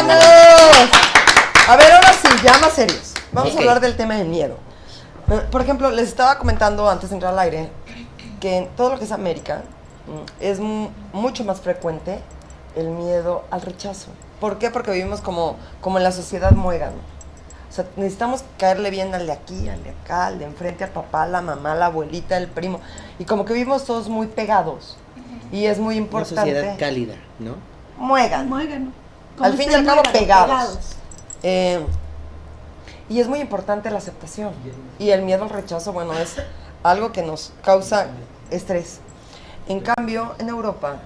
¡Vamos! A ver, ahora sí, ya más serios. Vamos a hablar del tema del miedo. Por ejemplo, les estaba comentando antes de entrar al aire que en todo lo que es América es mucho más frecuente el miedo al rechazo. ¿Por qué? Porque vivimos como en la sociedad muégano. O sea, necesitamos caerle bien al de aquí, al de acá, al de enfrente, al papá, la mamá, la abuelita, el primo. Y como que vivimos todos muy pegados. Y es muy importante. Una sociedad cálida, ¿no? Muégano. Al fin y al cabo, pegados. Y es muy importante la aceptación. Y el miedo al rechazo, bueno, es algo que nos causa estrés. En cambio, en Europa,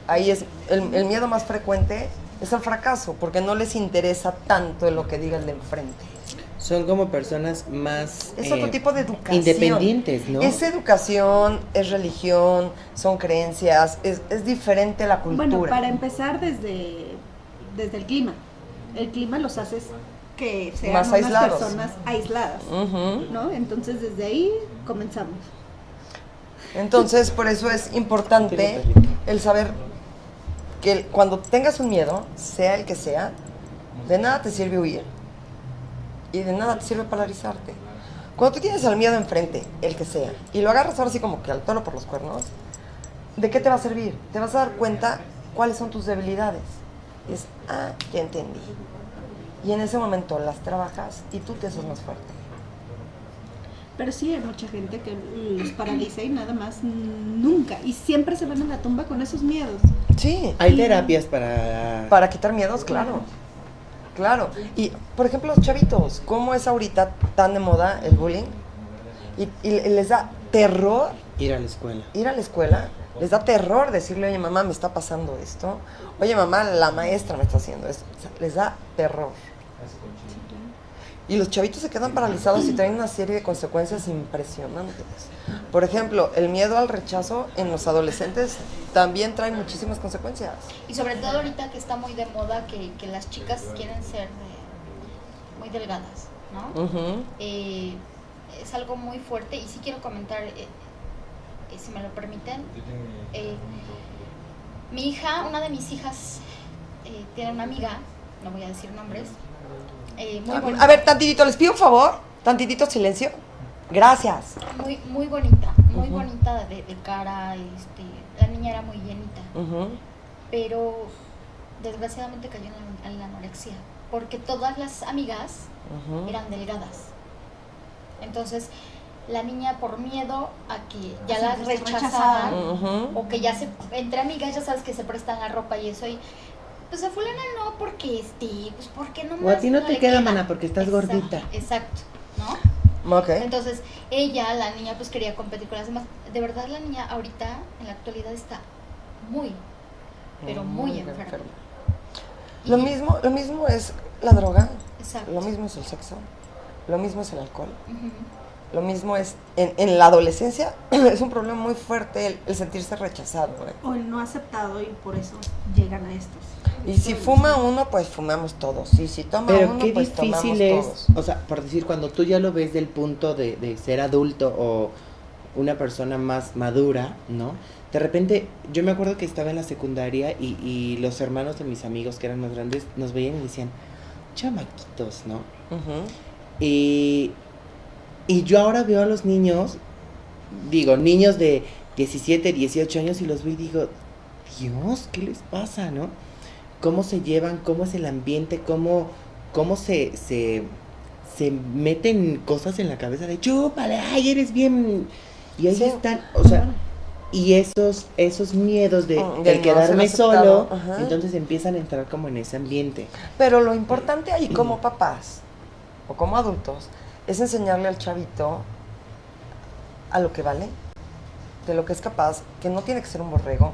ahí es el miedo más frecuente es el fracaso, porque no les interesa tanto lo que diga el de enfrente. Son como personas más... Es otro tipo de educación. Independientes, ¿no? Es educación, es religión, son creencias, es diferente la cultura. Bueno, para empezar desde el clima. El clima los hace que sean más unas aislados. Personas aisladas, ¿no? Entonces desde ahí comenzamos. Entonces, por eso es importante el saber que cuando tengas un miedo, sea el que sea, de nada te sirve huir y de nada te sirve paralizarte. Cuando tú tienes el miedo enfrente, el que sea, y lo agarras ahora así como que al toro por los cuernos, ¿de qué te va a servir? Te vas a dar cuenta cuáles son tus debilidades. Y es, ya entendí. Y en ese momento las trabajas y tú te haces más fuerte. Pero sí hay mucha gente que los paraliza y nada más nunca. Y siempre se van a la tumba con esos miedos. Sí. Hay terapias para quitar miedos, claro. Claro. Y, por ejemplo, los chavitos, ¿cómo es ahorita tan de moda el bullying? Y les da terror ir a la escuela. Ir a la escuela. Les da terror decirle, oye, mamá, me está pasando esto. Oye, mamá, la maestra me está haciendo esto. O sea, les da terror. Y los chavitos se quedan paralizados y traen una serie de consecuencias impresionantes. Por ejemplo, el miedo al rechazo en los adolescentes también trae muchísimas consecuencias. Y sobre todo ahorita que está muy de moda que las chicas quieren ser muy delgadas, ¿no? Es algo muy fuerte y sí quiero comentar, si me lo permiten. Mi hija, una de mis hijas, tiene una amiga, no voy a decir nombres, muy bonita. A ver, tantitito, les pido un favor, tantitito silencio. Gracias. Muy bonita, muy bonita de cara, la niña era muy llenita, pero desgraciadamente cayó en la anorexia, porque todas las amigas eran delgadas. Entonces, la niña por miedo a que ya la rechazaban, o que ya entre amigas ya sabes que se prestan la ropa y eso, y pues a fulana no, porque pues porque no. O a ti no te queda, mana, porque estás gordita. Exacto, ¿no? Okay. Entonces, la niña pues quería competir con las demás. De verdad la niña ahorita, en la actualidad, está muy, pero muy enferma. Lo mismo es la droga. Exacto. Lo mismo es el sexo. Lo mismo es el alcohol. Lo mismo es, en la adolescencia, es un problema muy fuerte el sentirse rechazado. O el no aceptado, y por eso llegan a estos. Y si fuma uno, pues fumamos todos. Y si toma pero uno, qué pues tomamos difícil es, todos. o sea, por decir, cuando tú ya lo ves del punto de ser adulto o una persona más madura, ¿no? De repente, yo me acuerdo que estaba en la secundaria y los hermanos de mis amigos que eran más grandes nos veían y decían, chamaquitos, ¿no? Y yo ahora veo a los niños, niños de 17, 18 años y los veo y digo, Dios, ¿qué les pasa, no? ¿Cómo se llevan? ¿Cómo es el ambiente? ¿Cómo se meten cosas en la cabeza de chúpale, ay, eres bien? Y ahí están, o sea, y esos miedos de quedarme solo, entonces empiezan a entrar como en ese ambiente. Pero lo importante ahí como papás o como adultos es enseñarle al chavito a lo que vale, de lo que es capaz, que no tiene que ser un borrego,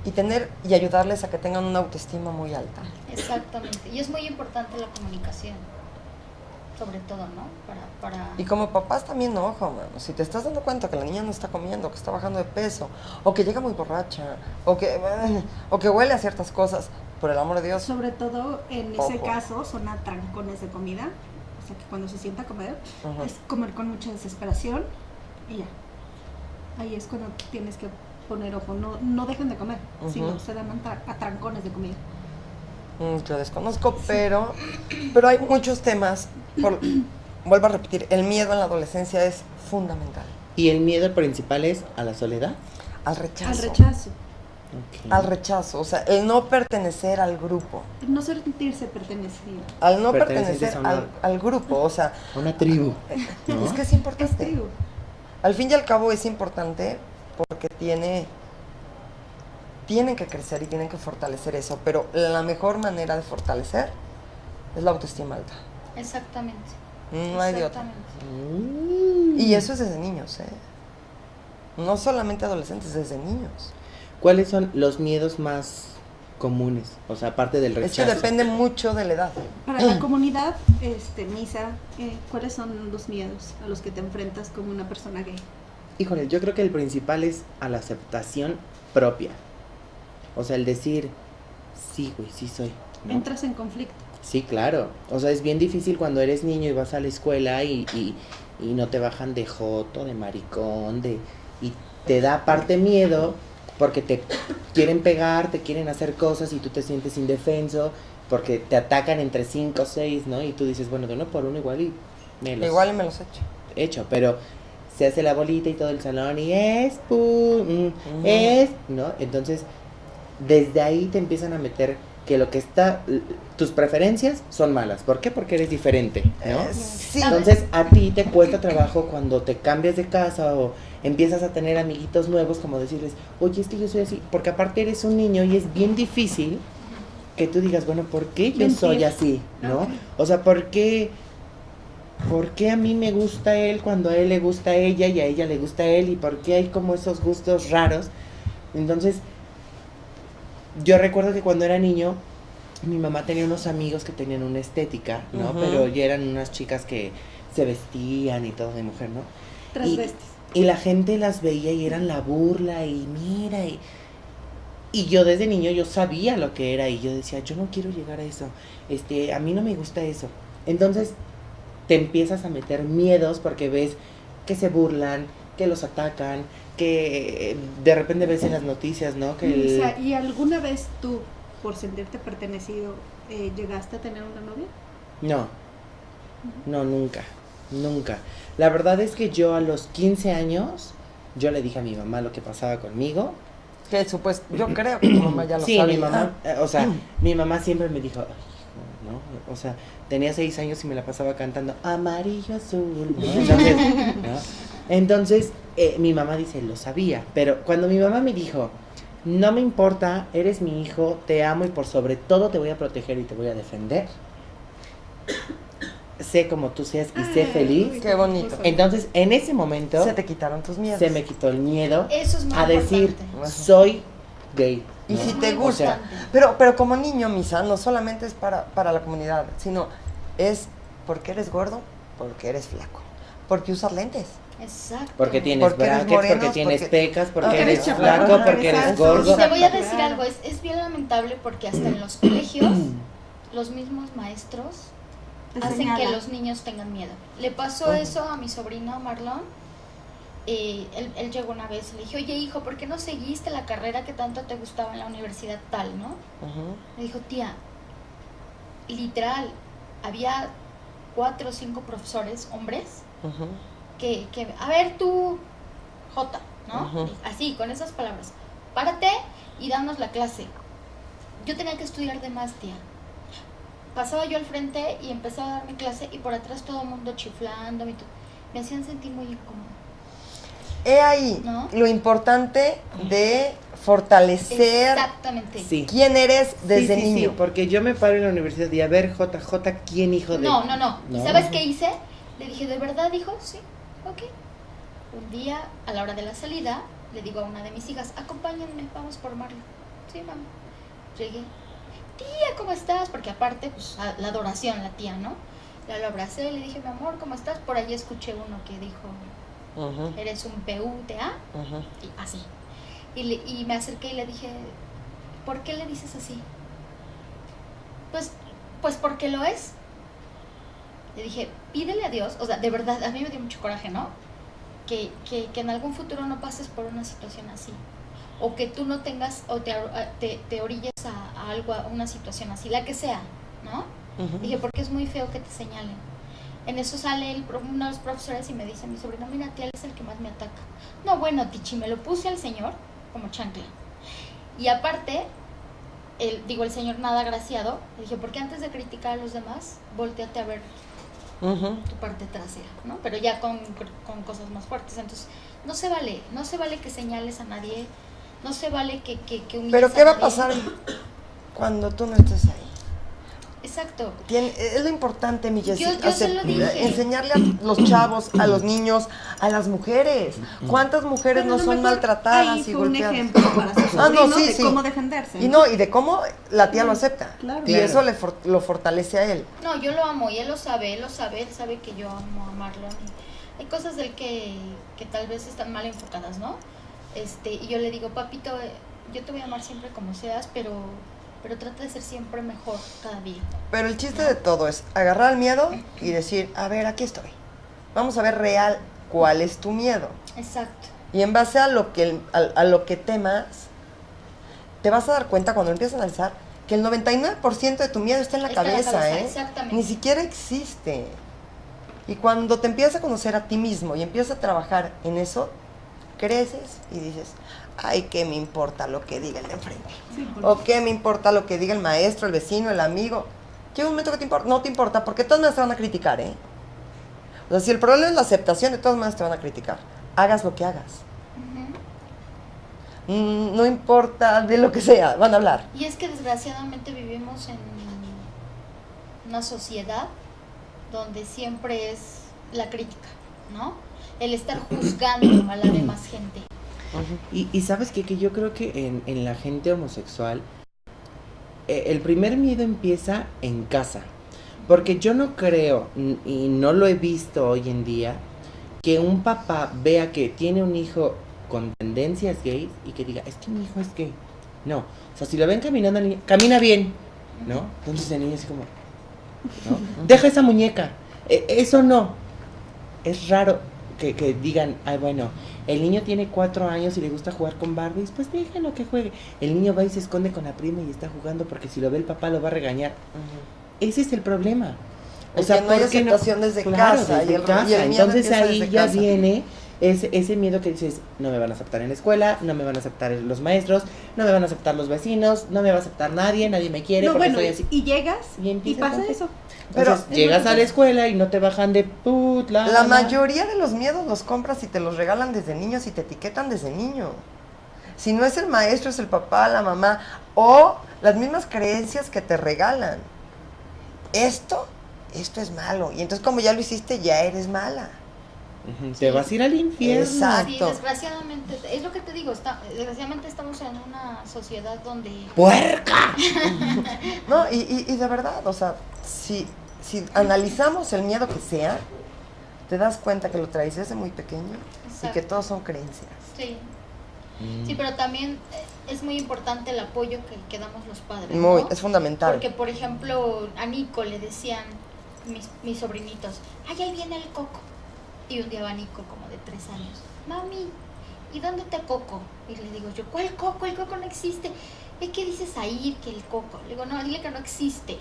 y ayudarles a que tengan una autoestima muy alta. Exactamente, y es muy importante la comunicación, sobre todo, ¿no? Para... Y como papás también, ojo, mano, si te estás dando cuenta que la niña no está comiendo, que está bajando de peso, o que llega muy borracha, o que huele a ciertas cosas, por el amor de Dios. Sobre todo en ese caso son atrancones de comida, o sea que cuando se sienta a comer, es comer con mucha desesperación y ya. Ahí es cuando tienes que poner ojo, no dejan de comer, sino se dan atrancones de comida. Yo desconozco, pero hay muchos temas. Vuelvo a repetir, el miedo en la adolescencia es fundamental. ¿Y el miedo principal es a la soledad? Al rechazo. Al rechazo. Okay. Al rechazo, o sea, el no pertenecer al grupo. El no sentirse pertenecido. Al no Pertenecer pertenecer al grupo, o sea... A una tribu, ¿no? Es que es importante. Es tribu. Al fin y al cabo es importante porque tienen que crecer y tienen que fortalecer eso, pero la mejor manera de fortalecer es la autoestima alta. Exactamente. No hay de otra. Exactamente. Y eso es desde niños, no solamente adolescentes, desde niños. ¿Cuáles son los miedos más comunes? O sea, aparte del rechazo. Es que depende mucho de la edad. Para la comunidad, Misa, ¿cuáles son los miedos a los que te enfrentas como una persona gay? Híjole, yo creo que el principal es a la aceptación propia. O sea, el decir, sí, güey, sí soy, ¿no? Entras en conflicto. Sí, claro. O sea, es bien difícil cuando eres niño y vas a la escuela y no te bajan de joto, de maricón, y te da aparte miedo porque te quieren pegar, te quieren hacer cosas y tú te sientes indefenso porque te atacan entre 5 o 6, ¿no? Y tú dices, bueno, de uno por uno igual y me los hecho, pero se hace la bolita y todo el salón y ¿no? Entonces, desde ahí te empiezan a meter que lo que está, tus preferencias son malas. ¿Por qué? Porque eres diferente, ¿no? Sí. Entonces, a ti te cuesta trabajo cuando te cambias de casa o empiezas a tener amiguitos nuevos, como decirles, oye, es que yo soy así, porque aparte eres un niño y es bien difícil que tú digas, bueno, ¿por qué yo soy así? ¿No? Okay. O sea, ¿por qué a mí me gusta él cuando a él le gusta a ella y a ella le gusta a él? ¿Y por qué hay como esos gustos raros? Entonces, yo recuerdo que cuando era niño, mi mamá tenía unos amigos que tenían una estética, ¿no? Ujú. Pero ya eran unas chicas que se vestían y todo de mujer, ¿no? Transvestis. Y la gente las veía y eran la burla y mira, y yo desde niño yo sabía lo que era y yo decía, yo no quiero llegar a eso, a mí no me gusta eso. Entonces te empiezas a meter miedos porque ves que se burlan, que los atacan, que de repente ves en las noticias, ¿no? Que ¿Y alguna vez tú, por sentirte pertenecido, llegaste a tener una novia? No, nunca. La verdad es que yo a los 15 años, yo le dije a mi mamá lo que pasaba conmigo. Que yo creo que tu mamá ya lo Sí, sabía. mi mamá, mi mamá siempre me dijo, "Ay, ¿no?" O sea, tenía 6 años y me la pasaba cantando amarillo, azul, ¿no? Entonces, mi mamá dice, lo sabía, pero cuando mi mamá me dijo, no me importa, eres mi hijo, te amo y por sobre todo te voy a proteger y te voy a defender. Sé como tú seas y sé feliz. Qué bonito. Entonces, en ese momento, Se te quitaron tus miedos. se me quitó el miedo Eso es muy a decir, importante. soy gay. Y ¿no? si Muy te gusta. importante. Pero como niño, Misa, no solamente es para la comunidad, sino es porque eres gordo, porque eres flaco, porque usas lentes. Exacto. Porque tienes Porque eres brackets, morenos, porque tienes porque- pecas, porque porque eres eres chaparro, flaco, porque eres exacto. gordo. Te voy a decir Claro. algo, es bien lamentable porque hasta en los colegios los mismos maestros Te hacen señala. que los niños tengan miedo. Le pasó eso a mi sobrino Marlon. Él llegó una vez y le dije, oye hijo, ¿por qué no seguiste la carrera que tanto te gustaba en la universidad tal, no? Ujú. Me dijo, tía, literal, había 4 o 5 profesores, hombres, Ujú. que a ver tú, Jota, ¿no? Ujú. Así, con esas palabras. Párate y danos la clase. Yo tenía que estudiar de más, tía. Pasaba yo al frente y empezaba a dar mi clase y por atrás todo el mundo chiflando. Me hacían sentir muy incómodo. He ahí ¿No? lo importante de fortalecer Exactamente. Sí. quién eres desde Sí, niño. porque yo me paro en la universidad y a ver, JJ, ¿quién hijo de...? No. ¿Y No. sabes qué hice? Le dije, ¿de verdad, hijo? Sí, ok. Un día, a la hora de la salida, le digo a una de mis hijas, acompáñenme, vamos por Marlon. Sí, vamos. Llegué. Tía, ¿cómo estás? Porque aparte, pues, la adoración, la tía, ¿no? Ya lo abracé, le dije, mi amor, ¿cómo estás? Por ahí escuché uno que dijo, Ujú, eres un PUTA, ujú. y así. Y me acerqué y le dije, ¿por qué le dices así? Pues porque lo es. Le dije, pídele a Dios, o sea, de verdad, a mí me dio mucho coraje, ¿no? Que en algún futuro no pases por una situación así. o que tú no tengas o te orilles a algo, a una situación así, la que sea, ¿no? Dije, porque es muy feo que te señalen. En eso sale uno de los profesores y me dice mi sobrino, mira, tía, él es el que más me ataca. No, bueno, Tichi, me lo puse al señor como chancla. Y aparte, el señor nada agraciado, le dije, porque antes de criticar a los demás, volteate a ver tu parte trasera, ¿no? Pero ya con cosas más fuertes. Entonces, no se vale que señales a nadie, no se vale que humilles. Pero ¿qué va a pasar cuando tú no estés ahí? Exacto. Es lo importante, mi Jessy, yo se lo dije. Enseñarle a los chavos, a los niños, a las mujeres. ¿Cuántas mujeres no son maltratadas y golpeadas? Un ejemplo para su sobrino de cómo defenderse. Y de cómo la tía lo acepta. Claro. Y eso lo fortalece a él. No, yo lo amo y él lo sabe, él sabe que yo amo a Marlon. Hay cosas de él que tal vez están mal enfocadas, ¿no? Y yo le digo, papito, yo te voy a amar siempre como seas, pero trata de ser siempre mejor cada día. Pero el chiste de todo es agarrar el miedo y decir, a ver, aquí estoy. Vamos a ver real cuál es tu miedo. Exacto. Y en base a lo que temas, te vas a dar cuenta cuando empiezas a analizar que el 99% de tu miedo está en la cabeza, ¿eh? Exactamente. Ni siquiera existe. Y cuando te empiezas a conocer a ti mismo y empiezas a trabajar en eso, creces y dices, ay, ¿qué me importa lo que diga el de enfrente? Sí, o ¿qué me importa lo que diga el maestro, el vecino, el amigo? Llega un momento que no te importa, porque de todas maneras te van a criticar, ¿eh? O sea, si el problema es la aceptación, de todas maneras te van a criticar. Hagas lo que hagas. No importa de lo que sea, van a hablar. Y es que desgraciadamente vivimos en una sociedad donde siempre es la crítica, ¿no? El estar juzgando a la demás gente. Y sabes que yo creo que en la gente homosexual el primer miedo empieza en casa, porque yo no creo y no lo he visto hoy en día que un papá vea que tiene un hijo con tendencias gays y que diga, es que mi hijo es gay. No, o sea, si lo ven caminando al niño, camina bien, ¿no? Entonces el niño así como, ¿no? Deja esa muñeca, eso no. Es raro que digan, ay, bueno, el niño tiene 4 años y le gusta jugar con Barbies, pues déjenlo que juegue. El niño va y se esconde con la prima y está jugando porque si lo ve el papá lo va a regañar. Ese es el problema. O sea, no hay aceptación desde casa. Desde casa. Entonces ahí ya viene ese miedo que dices, no me van a aceptar en la escuela, no me van a aceptar los maestros, no me van a aceptar los vecinos, no me va a aceptar nadie me quiere. No, porque bueno, soy así. y llegas y pasa eso. Entonces, pero llegas a la escuela y no te bajan de la mayoría de los miedos los compras y te los regalan desde niños y te etiquetan desde niño. Si no es el maestro, es el papá, la mamá o las mismas creencias que te regalan. Esto es malo. Y entonces como ya lo hiciste, ya eres mala. Te vas a ir al infierno. Exacto. Sí, desgraciadamente, es lo que te digo, desgraciadamente estamos en una sociedad donde... ¡Puerca! No, y de verdad, o sea, si analizamos el miedo que sea, te das cuenta que lo traes desde muy pequeño. Exacto. Y que todos son creencias. Sí. Sí, pero también es muy importante el apoyo que damos los padres, muy, ¿no? Es fundamental. Porque, por ejemplo, a Nico le decían mis sobrinitos, ay, ahí viene el Coco. Y un día va Nico como de 3 años, mami, ¿y dónde está Coco? Y le digo yo, ¿cuál Coco? El Coco no existe. ¿Y qué dices ahí que el Coco? Le digo, no, dile que no existe.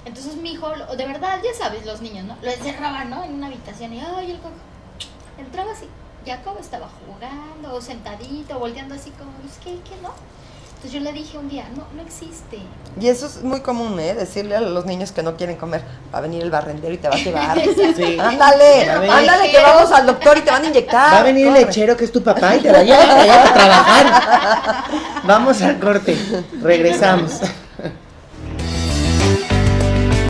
Entonces mi hijo, de verdad, ya sabes, los niños, ¿no? Lo encerraban, ¿no? En una habitación y, ay, el Coco. Entraba así, Jacob estaba jugando, o sentadito, volteando así como, ¿qué no? Entonces yo le dije un día, no existe. Y eso es muy común, decirle a los niños que no quieren comer, va a venir el barrendero y te va a llevar. Sí. Ándale, que vamos al doctor y te van a inyectar. Va a venir el lechero que es tu papá y te va a llevar a trabajar. Vamos al corte, regresamos.